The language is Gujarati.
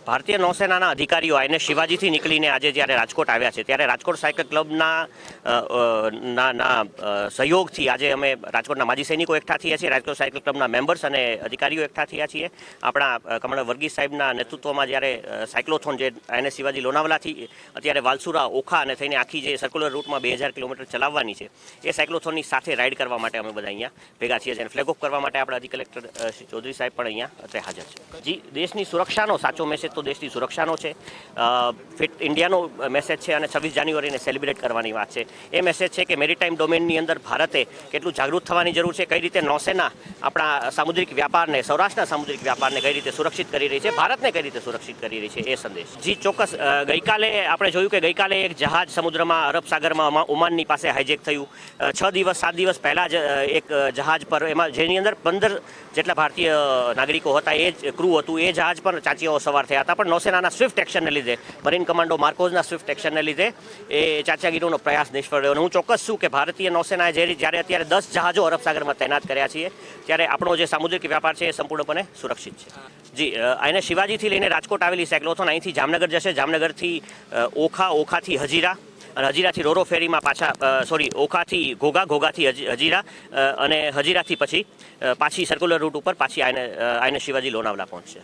ભારતીય નૌસેનાના અધિકારીઓ આઈને શિવાજીથી નીકળીને આજે જ્યારે રાજકોટ આવ્યા છે ત્યારે રાજકોટ સાયકલ ક્લબના સહયોગથી આજે અમે રાજકોટના માજી સૈનિકો એકઠા થયા છીએ, રાજકોટ સાયકલ ક્લબના મેમ્બર્સ અને અધિકારીઓ એકઠા થયા છીએ. આપણા કમળ વર્ગીસ સાહેબના નેતૃત્વમાં જ્યારે સાયક્લોથોન જે આઈને શિવાજી લોનાવાલાથી અત્યારે વાલસુરા ઓખા અને થઈને આખી જે સર્ક્યુલર રૂટમાં 2000 કિલોમીટર ચલાવવાની છે એ સાયક્લોથોનની સાથે રાઇડ કરવા માટે અમે બધા અહીંયા ભેગા છીએ અને ફ્લેગ ઓફ કરવા માટે આપણા અધિક કલેક્ટર શ્રી ચૌધરી સાહેબ પણ અહીંયા અત્યારે હાજર છે. જી, દેશની સુરક્ષાનો સાચો મેસેજ તો દેશની સુરક્ષાનો છે, ફિટ ઇન્ડિયાનો મેસેજ છે અને 26 જાન્યુઆરીને સેલિબ્રેટ કરવાની વાત છે. એ મેસેજ છે કે મેરીટાઈમ ડોમેનની અંદર ભારતે કેટલું જાગૃત થવાની જરૂર છે, કઈ રીતે નૌસેના આપણા સામુદ્રિક વ્યાપારને, સૌરાષ્ટ્રના સામુદ્રિક વ્યાપારને કઈ રીતે સુરક્ષિત કરી રહી છે, ભારતને કઈ રીતે સુરક્ષિત કરી રહી છે એ સંદેશ. જી ચોક્કસ. ગઈકાલે આપણે જોયું કે ગઈકાલે એક જહાજ સમુદ્રમાં અરબ સાગરમાં ઓમાનની પાસે હાઈજેક થયું. 7 દિવસ પહેલાં જ એક જહાજ પર એમાં જેની અંદર 15 જેટલા ભારતીય નાગરિકો હતા, એ જ ક્રૂ હતું, એ જહાજ પર ચાંચિયાઓ સવાર થયા હતા. પણ નૌસેનાના સ્વિફ્ટ એક્શનને લીધે, મરીન કમાન્ડો માર્કોઝના સ્વિફ્ટ એક્શનને લીધે એ ચાંચિયાગીરીનો પ્રયાસ નિષ્ફળ રહ્યો. અને હું ચોક્કસ છું કે ભારતીય નૌસેનાએ જ્યારે અત્યારે 10 જહાજો અરબ સાગરમાં તૈનાત કર્યા છીએ ત્યારે આપણો જે સામુદ્રિક વ્યાપાર છે એ સંપૂર્ણપણે સુરક્ષિત છે. જી, આને શિવાજીથી લઈને રાજકોટ આવેલી સાયક્લોથોન અહીંથી જામનગર જશે, જામનગરથી ઓખાથી હજીરા અને હજીરાથી રોરો ફેરીમાં પાછા ઓખાથી ઘોઘા, ઘોઘાથી હજીરા અને હજીરાથી પછી પાછી સર્ક્યુલર રૂટ ઉપર પાછી આઈને શિવાજી લોનાવાલા પહોંચશે.